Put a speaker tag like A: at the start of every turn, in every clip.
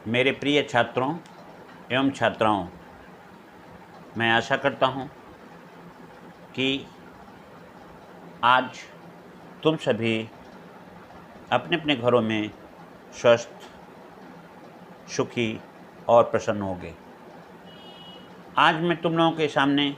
A: मेरे प्रिय छात्रों एवं छात्राओं, मैं आशा करता हूँ कि आज तुम सभी अपने अपने घरों में स्वस्थ, सुखी और प्रसन्न होंगे। आज मैं तुम लोगों के सामने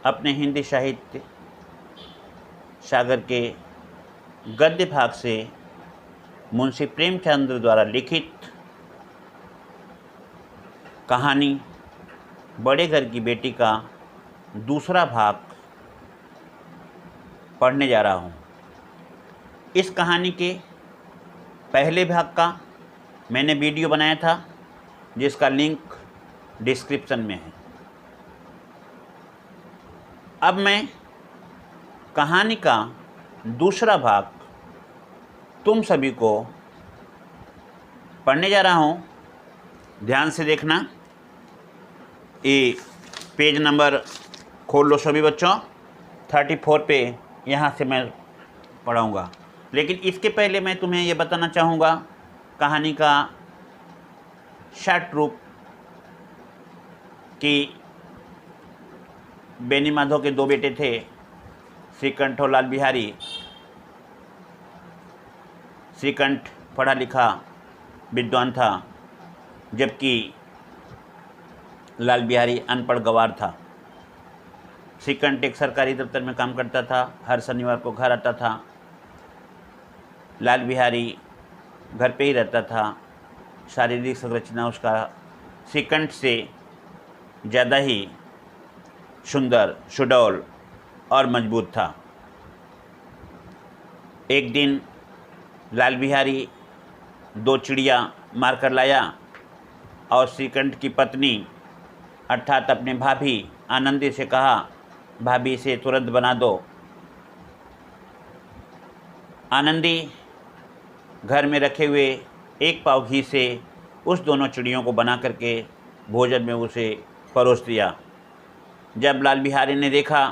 A: अपने हिंदी साहित्य सागर के गद्य भाग से मुंशी प्रेमचंद द्वारा लिखित कहानी बड़े घर की बेटी का दूसरा भाग पढ़ने जा रहा हूँ। इस कहानी के पहले भाग का मैंने वीडियो बनाया था, जिसका लिंक डिस्क्रिप्शन में है। अब मैं कहानी का दूसरा भाग तुम सभी को पढ़ने जा रहा हूँ। ध्यान से देखना। ये पेज नंबर खोल लो सभी बच्चों, 34 पे यहाँ से मैं पढ़ाऊँगा। लेकिन इसके पहले मैं तुम्हें ये बताना चाहूँगा कहानी का शॉर्ट रूप कि बेनी माधव के दो बेटे थे, श्रीकंठ और लाल बिहारी। श्रीकंठ पढ़ा लिखा विद्वान था, जबकि लाल बिहारी अनपढ़ गंवार था। श्रीकंठ एक सरकारी दफ्तर में काम करता था, हर शनिवार को घर आता था। लाल बिहारी घर पे ही रहता था। शारीरिक संरचना उसका श्रीकंठ से ज़्यादा ही सुंदर, सुडौल और मजबूत था। एक दिन लाल बिहारी 2 चिड़िया मार कर लाया और श्रीकंठ की पत्नी अर्थात अपने भाभी आनंदी से कहा, भाभी इसे तुरंत बना दो। आनंदी घर में रखे हुए 1 पाव घी से उस दोनों चिड़ियों को बना करके भोजन में उसे परोस दिया। जब लाल बिहारी ने देखा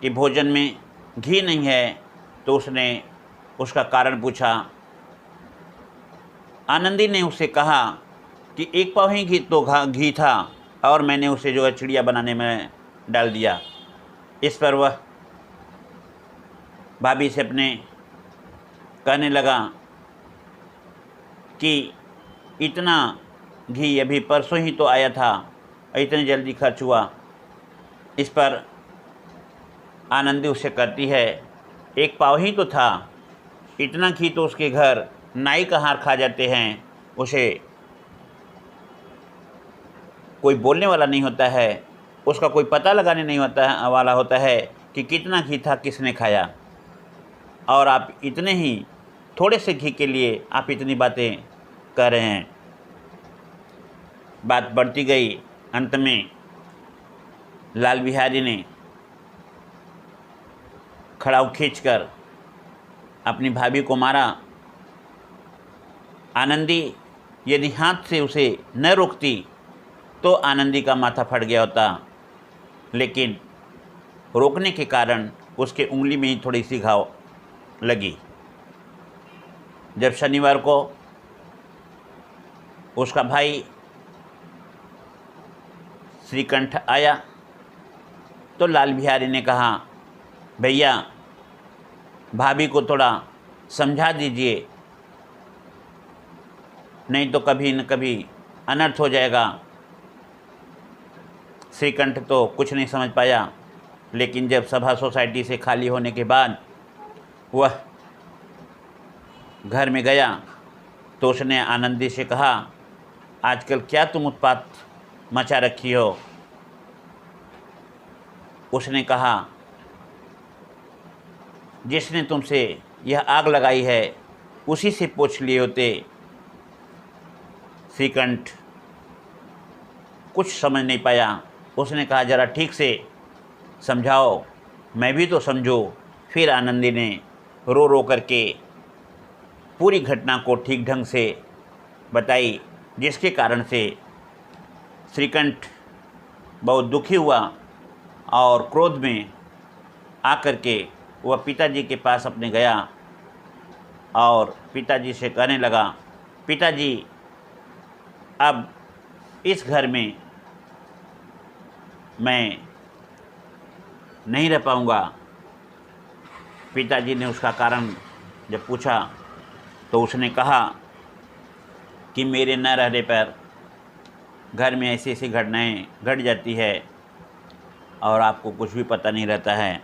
A: कि भोजन में घी नहीं है, तो उसने उसका कारण पूछा। आनंदी ने उससे कहा कि 1 पाव ही घी था और मैंने उसे जो है चिड़िया बनाने में डाल दिया। इस पर वह भाभी से अपने कहने लगा कि इतना घी अभी परसों ही तो आया था, इतनी जल्दी खर्च हुआ। इस पर आनंदी उसे कहती है, 1 पाव ही तो था, इतना घी तो उसके घर नाई का हार खा जाते हैं, उसे कोई बोलने वाला नहीं होता है, उसका कोई पता लगाने नहीं वाला होता है कि कितना घी था, किसने खाया। और आप इतने ही थोड़े से घी के लिए आप इतनी बातें कह रहे हैं। बात बढ़ती गई। अंत में लाल बिहारी ने खड़ाऊ खींचकर अपनी भाभी को मारा। आनंदी यदि हाथ से उसे न रोकती तो आनंदी का माथा फट गया होता, लेकिन रोकने के कारण उसके उंगली में ही थोड़ी सी घाव लगी। जब शनिवार को उसका भाई श्रीकंठ आया तो लाल बिहारी ने कहा, भैया भाभी को थोड़ा समझा दीजिए, नहीं तो कभी न कभी अनर्थ हो जाएगा। श्रीकंठ तो कुछ नहीं समझ पाया, लेकिन जब सभा सोसाइटी से खाली होने के बाद वह घर में गया तो उसने आनंदी से कहा, आजकल क्या तुम उत्पात मचा रखी हो। उसने कहा, जिसने तुमसे यह आग लगाई है उसी से पूछ लिए होते। श्रीकंठ कुछ समझ नहीं पाया। उसने कहा, ज़रा ठीक से समझाओ, मैं भी तो समझूं। फिर आनंदी ने रो रो करके पूरी घटना को ठीक ढंग से बताई, जिसके कारण से श्रीकंठ बहुत दुखी हुआ और क्रोध में आकर के वह पिताजी के पास अपने गया और पिताजी से कहने लगा, पिताजी अब इस घर में मैं नहीं रह पाऊँगा। पिताजी ने उसका कारण जब पूछा तो उसने कहा कि मेरे न रहने पर घर में ऐसी ऐसी घटनाएं घट जाती है और आपको कुछ भी पता नहीं रहता है।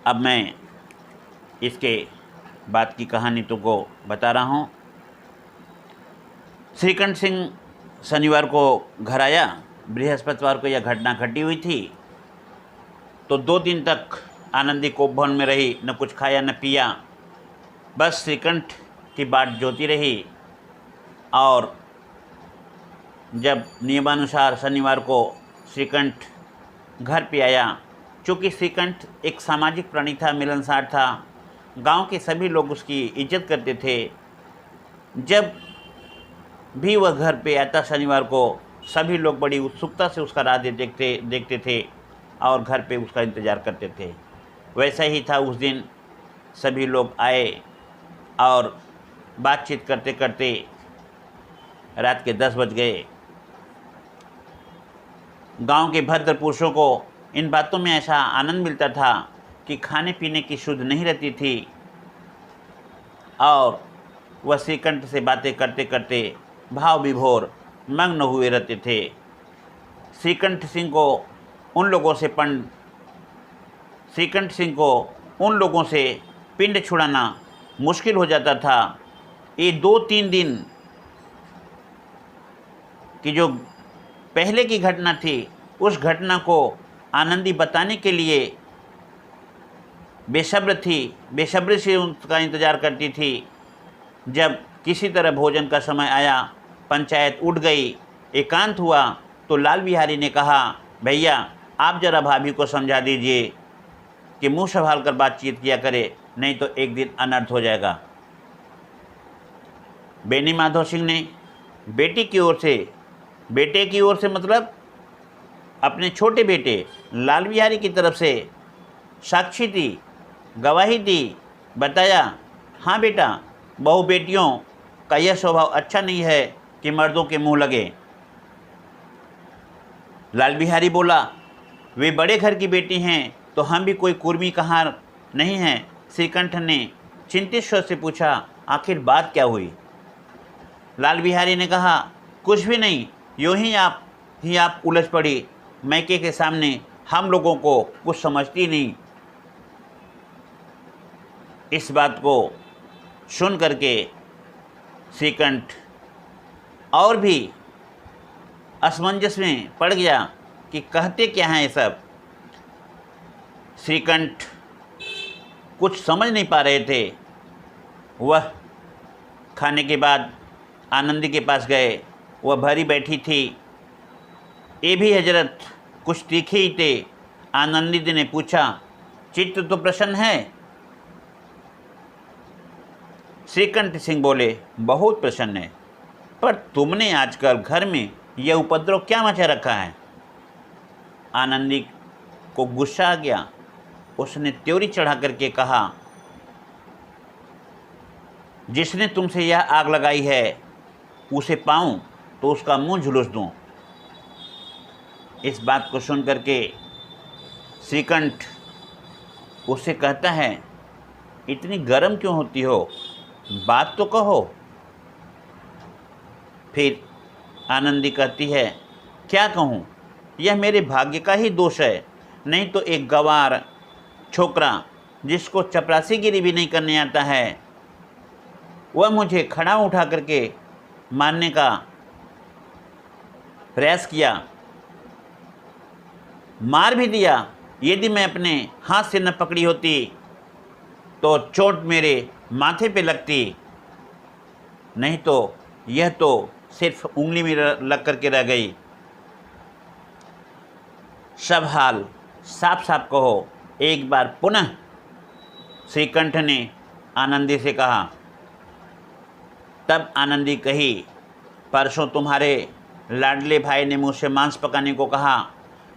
A: अब मैं इसके बाद की कहानी तुमको बता रहा हूँ। श्रीकंठ सिंह शनिवार को घर आया। बृहस्पतिवार को यह घटना घटी हुई थी। तो 2 दिन तक आनंदी कोप भवन में रही, न कुछ खाया न पिया, बस श्रीकंठ की बाट जोती रही। और जब नियमानुसार शनिवार को श्रीकंठ घर पे आया, चूँकि श्रीकंठ एक सामाजिक प्राणी था, मिलनसार था, गांव के सभी लोग उसकी इज्जत करते थे। जब भी वह घर पे आता शनिवार को, सभी लोग बड़ी उत्सुकता से उसका राह देखते थे और घर पे उसका इंतज़ार करते थे। वैसा ही था उस दिन। सभी लोग आए और बातचीत करते करते रात के 10 बज गए। गांव के भद्र पुरुषों को इन बातों में ऐसा आनंद मिलता था कि खाने पीने की शुद्ध नहीं रहती थी और वह श्रीकंठ से बातें करते करते भाव विभोर मग्न हुए रहते थे। श्रीकंठ सिंह को उन लोगों से पिंड छुड़ाना मुश्किल हो जाता था। ये 2-3 दिन की जो पहले की घटना थी, उस घटना को आनंदी बताने के लिए बेसब्री से उसका इंतज़ार करती थी। जब किसी तरह भोजन का समय आया, पंचायत उठ गई, एकांत हुआ, तो लाल बिहारी ने कहा, भैया आप जरा भाभी को समझा दीजिए कि मुंह संभाल कर बातचीत किया करे, नहीं तो एक दिन अनर्थ हो जाएगा। बेनी माधव सिंह ने बेटे की ओर से मतलब अपने छोटे बेटे लाल बिहारी की तरफ से साक्षी दी, गवाही दी, बताया, हाँ बेटा, बहू बेटियों का यह स्वभाव अच्छा नहीं है कि मर्दों के मुंह लगे। लाल बिहारी बोला, वे बड़े घर की बेटी हैं तो हम भी कोई कुर्मी कहार नहीं हैं। श्रीकंठ ने चिंतित स्वर से पूछा, आखिर बात क्या हुई? लाल बिहारी ने कहा, कुछ भी नहीं, यूँ ही आप उलझ पड़ी। मैके के सामने हम लोगों को कुछ समझती नहीं। इस बात को सुन करके श्रीकंठ और भी असमंजस में पड़ गया कि कहते क्या हैं ये सब। श्रीकंठ कुछ समझ नहीं पा रहे थे। वह खाने के बाद आनंदी के पास गए। वह भरी बैठी थी। ये भी हजरत कुछ तीखे ही थे। आनंदी ने पूछा, चित्त तो प्रसन्न है? श्रीकंठ सिंह बोले, बहुत प्रसन्न है, पर तुमने आजकल घर में यह उपद्रव क्या मचा रखा है? आनंदी को गुस्सा आ गया। उसने त्योरी चढ़ा करके कहा, जिसने तुमसे यह आग लगाई है उसे पाऊं तो उसका मुंह झुलस दूं। इस बात को सुन करके श्रीकंठ उससे कहता है, इतनी गर्म क्यों होती हो, बात तो कहो। फिर आनंदी कहती है, क्या कहूँ, यह मेरे भाग्य का ही दोष है, नहीं तो एक गंवार छोकरा जिसको चपरासीगिरी भी नहीं करने आता है, वह मुझे खड़ा उठा करके मारने का प्रयास किया, मार भी दिया। यदि मैं अपने हाथ से न पकड़ी होती तो चोट मेरे माथे पे लगती, नहीं तो यह तो सिर्फ उंगली में लग करके रह गई। सब हाल साफ साफ कहो, एक बार पुनः श्रीकंठ ने आनंदी से कहा। तब आनंदी कही, परसों तुम्हारे लाडले भाई ने मुझसे मांस पकाने को कहा।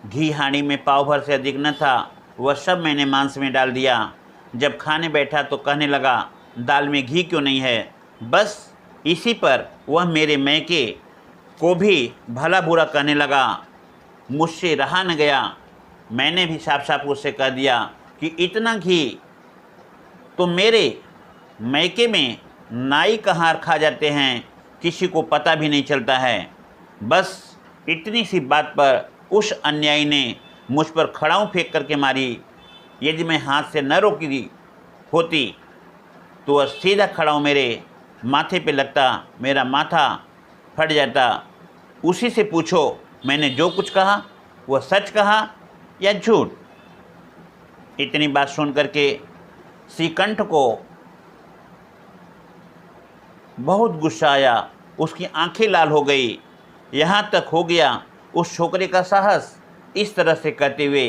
A: घी हांडी में पाव भर से अधिक न था, वह सब मैंने मांस में डाल दिया। जब खाने बैठा तो कहने लगा, दाल में घी क्यों नहीं है? बस इसी पर वह मेरे मैके को भी भला बुरा कहने लगा। मुझसे रहा न गया। मैंने भी साफ साफ उससे कह दिया कि इतना घी तो मेरे मैके में नाई कहाँ खा जाते हैं, किसी को पता भी नहीं चलता है। बस इतनी सी बात पर उस अन्यायी ने मुझ पर खड़ाऊँ फेंक करके मारी। यदि मैं हाथ से न रोकी होती तो वह सीधा खड़ाऊँ मेरे माथे पे लगता, मेरा माथा फट जाता। उसी से पूछो मैंने जो कुछ कहा वह सच कहा या झूठ। इतनी बात सुन करके श्रीकंठ को बहुत गुस्सा आया। उसकी आंखें लाल हो गई। यहाँ तक हो गया उस छोकरे का साहस इस तरह से कहते हुए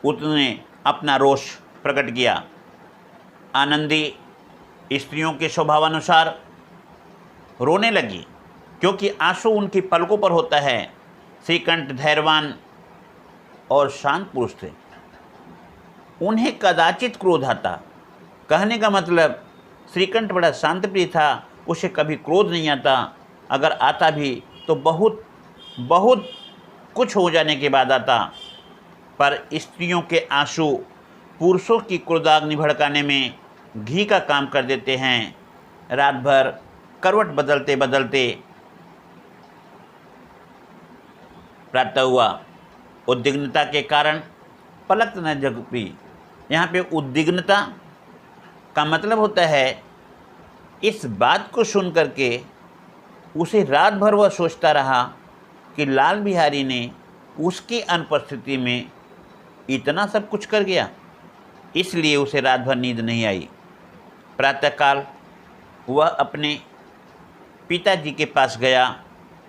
A: उसने अपना रोष प्रकट किया। आनंदी स्त्रियों के स्वभावानुसार रोने लगी, क्योंकि आंसू उनकी पलकों पर होता है। श्रीकंठ धैर्यवान और शांत पुरुष थे। उन्हें कदाचित क्रोध आता। कहने का मतलब श्रीकंठ बड़ा शांतप्रिय था, उसे कभी क्रोध नहीं आता। अगर आता भी तो बहुत बहुत कुछ हो जाने के बाद आता। पर स्त्रियों के आंसू पुरुषों की क्रोधाग्नि भड़काने में घी का काम कर देते हैं। रात भर करवट बदलते बदलते प्रातः हुआ। उद्विग्नता के कारण पलक न जग पी। यहाँ पे उद्विग्नता का मतलब होता है इस बात को सुन करके उसे रात भर वह सोचता रहा कि लाल बिहारी ने उसकी अनुपस्थिति में इतना सब कुछ कर गया, इसलिए उसे रात भर नींद नहीं आई। प्रातःकाल वह अपने पिताजी के पास गया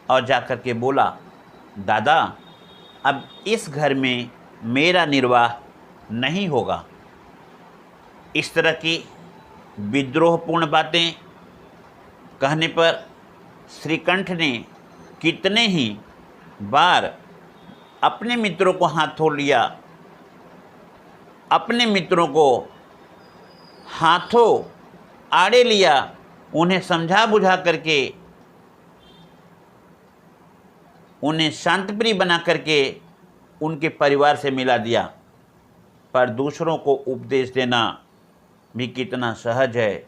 A: और जाकर के बोला, दादा अब इस घर में मेरा निर्वाह नहीं होगा। इस तरह की विद्रोहपूर्ण बातें कहने पर श्रीकंठ ने कितने ही बार अपने मित्रों को हाथ छोड़ लिया। अपने मित्रों को हाथों आड़े लिया, उन्हें समझा बुझा करके उन्हें शांतप्रिय बना करके उनके परिवार से मिला दिया। पर दूसरों को उपदेश देना भी कितना सहज है।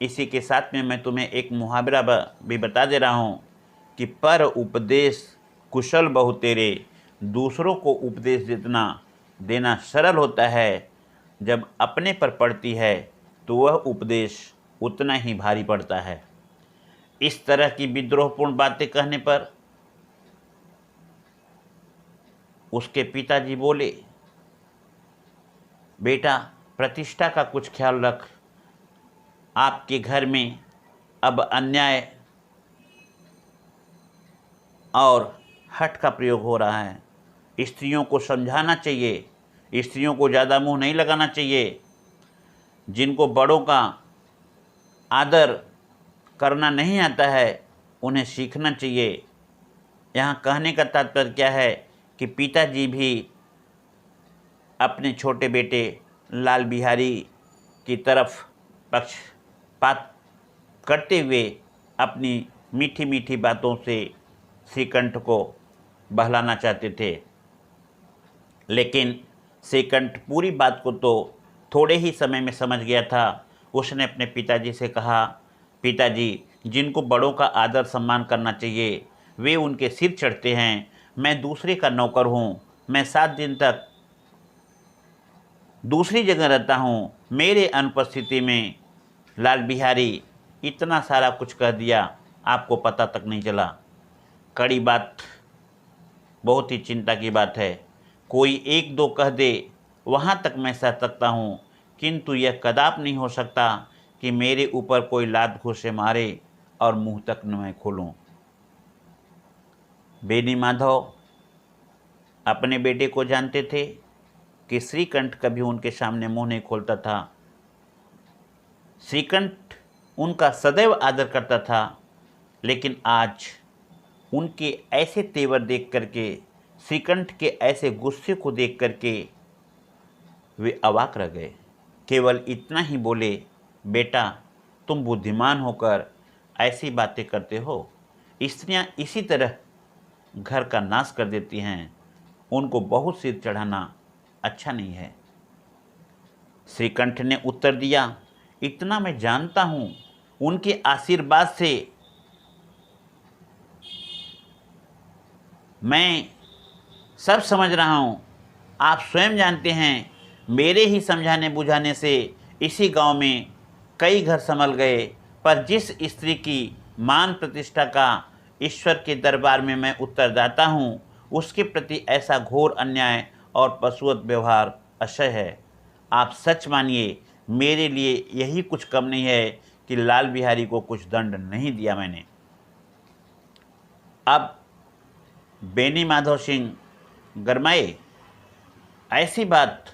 A: इसी के साथ में मैं तुम्हें एक मुहावरा भी बता दे रहा हूँ कि पर उपदेश कुशल बहु तेरे। दूसरों को उपदेश देना सरल होता है, जब अपने पर पड़ती है तो वह उपदेश उतना ही भारी पड़ता है। इस तरह की विद्रोहपूर्ण बातें कहने पर उसके पिताजी बोले, बेटा प्रतिष्ठा का कुछ ख्याल रख। आपके घर में अब अन्याय और हठ का प्रयोग हो रहा है। स्त्रियों को समझाना चाहिए, स्त्रियों को ज़्यादा मुंह नहीं लगाना चाहिए। जिनको बड़ों का आदर करना नहीं आता है उन्हें सीखना चाहिए। यहाँ कहने का तात्पर्य क्या है कि पिताजी भी अपने छोटे बेटे लाल बिहारी की तरफ पक्षपात करते हुए अपनी मीठी मीठी बातों से श्रीकंठ को बहलाना चाहते थे। लेकिन श्रीकंठ पूरी बात को तो थोड़े ही समय में समझ गया था। उसने अपने पिताजी से कहा, पिताजी जिनको बड़ों का आदर सम्मान करना चाहिए वे उनके सिर चढ़ते हैं। मैं दूसरे का नौकर हूँ। मैं 7 दिन तक दूसरी जगह रहता हूँ। मेरे अनुपस्थिति में लाल बिहारी इतना सारा कुछ कह दिया, आपको पता तक नहीं चला। कड़ी बात, बहुत ही चिंता की बात है। कोई 1-2 कह दे वहाँ तक मैं सह सकता हूँ, किंतु यह कदाप नहीं हो सकता कि मेरे ऊपर कोई लात घूंसे मारे और मुंह तक न मैं खोलूँ। बेनी माधव अपने बेटे को जानते थे कि श्रीकंठ कभी उनके सामने मुंह नहीं खोलता था। श्रीकंठ उनका सदैव आदर करता था, लेकिन आज उनके ऐसे तेवर देख करके, श्रीकंठ के ऐसे गुस्से को देख करके वे अवाक रह गए। केवल इतना ही बोले, बेटा तुम बुद्धिमान होकर ऐसी बातें करते हो, स्त्रियां इसी तरह घर का नाश कर देती हैं, उनको बहुत सिर चढ़ाना अच्छा नहीं है। श्रीकंठ ने उत्तर दिया, इतना मैं जानता हूँ, उनके आशीर्वाद से मैं सब समझ रहा हूँ। आप स्वयं जानते हैं, मेरे ही समझाने बुझाने से इसी गांव में कई घर संभल गए, पर जिस स्त्री की मान प्रतिष्ठा का ईश्वर के दरबार में मैं उत्तरदाता हूँ, उसके प्रति ऐसा घोर अन्याय और पशुवत व्यवहार असह्य है। आप सच मानिए, मेरे लिए यही कुछ कम नहीं है कि लाल बिहारी को कुछ दंड नहीं दिया मैंने। अब बेनी माधव सिंह गरमाए, ऐसी बात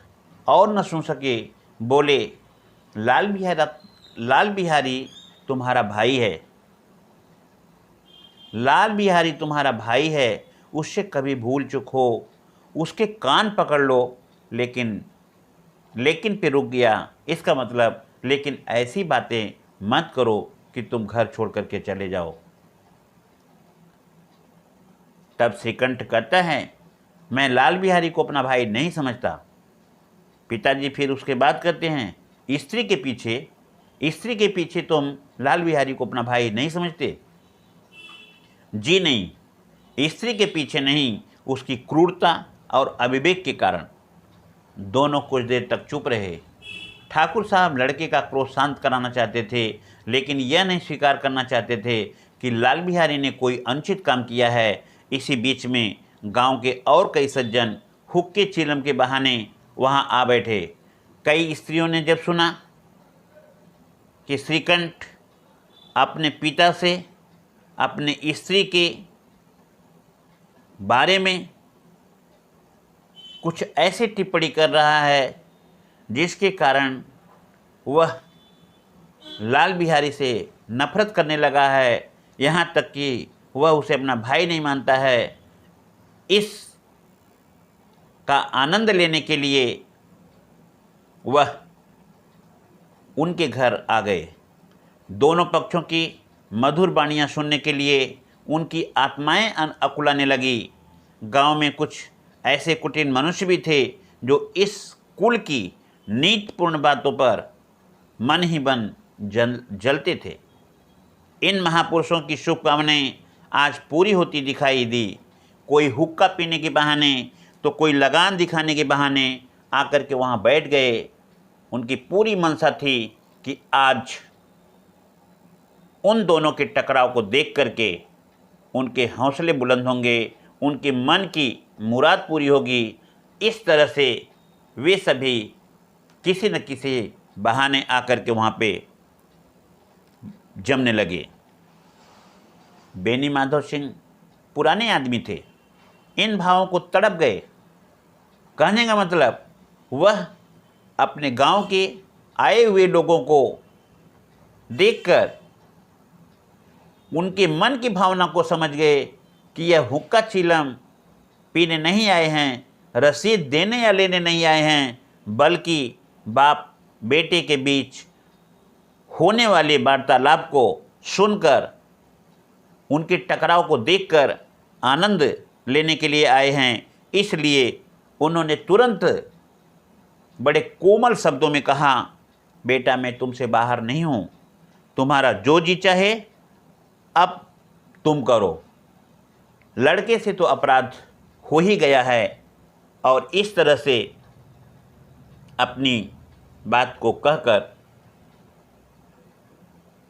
A: और न सुन सके, बोले, लाल बिहारी तुम्हारा भाई है, लाल बिहारी तुम्हारा भाई है, उससे कभी भूल चूक हो उसके कान पकड़ लो। लेकिन पे रुक गया। इसका मतलब लेकिन ऐसी बातें मत करो कि तुम घर छोड़ करके चले जाओ। तब श्रीकंठ कहता है, मैं लाल बिहारी को अपना भाई नहीं समझता। पिताजी फिर उसके बाद कहते हैं, स्त्री के पीछे तुम लाल बिहारी को अपना भाई नहीं समझते? जी नहीं, स्त्री के पीछे नहीं, उसकी क्रूरता और अविवेक के कारण। दोनों कुछ देर तक चुप रहे। ठाकुर साहब लड़के का क्रोध शांत कराना चाहते थे, लेकिन यह नहीं स्वीकार करना चाहते थे कि लाल बिहारी ने कोई अनुचित काम किया है। इसी बीच में गांव के और कई सज्जन हुक्के चिलम के बहाने वहां आ बैठे। कई स्त्रियों ने जब सुना कि श्रीकंठ अपने पिता से अपने स्त्री के बारे में कुछ ऐसी टिप्पणी कर रहा है जिसके कारण वह लाल बिहारी से नफरत करने लगा है, यहाँ तक कि वह उसे अपना भाई नहीं मानता है, इस का आनंद लेने के लिए वह उनके घर आ गए। दोनों पक्षों की मधुर वाणियाँ सुनने के लिए उनकी आत्माएं अकुलाने लगी। गांव में कुछ ऐसे कुटिल मनुष्य भी थे जो इस कुल की नीतिपूर्ण बातों पर मन ही मन जलते थे। इन महापुरुषों की शुभकामनाएं आज पूरी होती दिखाई दी। कोई हुक्का पीने के बहाने तो कोई लगान दिखाने के बहाने आकर के वहाँ बैठ गए। उनकी पूरी मंशा थी कि आज उन दोनों के टकराव को देख करके उनके हौसले बुलंद होंगे, उनके मन की मुराद पूरी होगी। इस तरह से वे सभी किसी न किसी बहाने आकर के वहाँ पे जमने लगे। बेनी माधव सिंह पुराने आदमी थे, इन भावों को तड़प गए। कहने का मतलब वह अपने गांव के आए हुए लोगों को देखकर उनके मन की भावना को समझ गए कि यह हुक्का चिलम पीने नहीं आए हैं, रसीद देने या लेने नहीं आए हैं, बल्कि बाप बेटे के बीच होने वाले वार्तालाप को सुनकर उनके टकराव को देखकर आनंद लेने के लिए आए हैं। इसलिए उन्होंने तुरंत बड़े कोमल शब्दों में कहा, बेटा मैं तुमसे बाहर नहीं हूँ, तुम्हारा जो जी चाहे अब तुम करो। लड़के से तो अपराध हो ही गया है। और इस तरह से अपनी बात को कहकर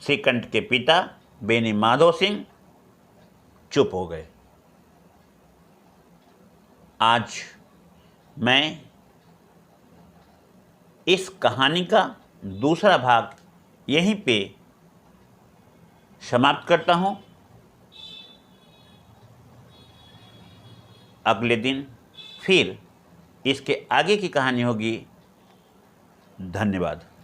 A: श्रीकंठ के पिता बेनी माधव सिंह चुप हो गए। आज मैं इस कहानी का दूसरा भाग यहीं पे समाप्त करता हूँ। अगले दिन फिर इसके आगे की कहानी होगी। धन्यवाद।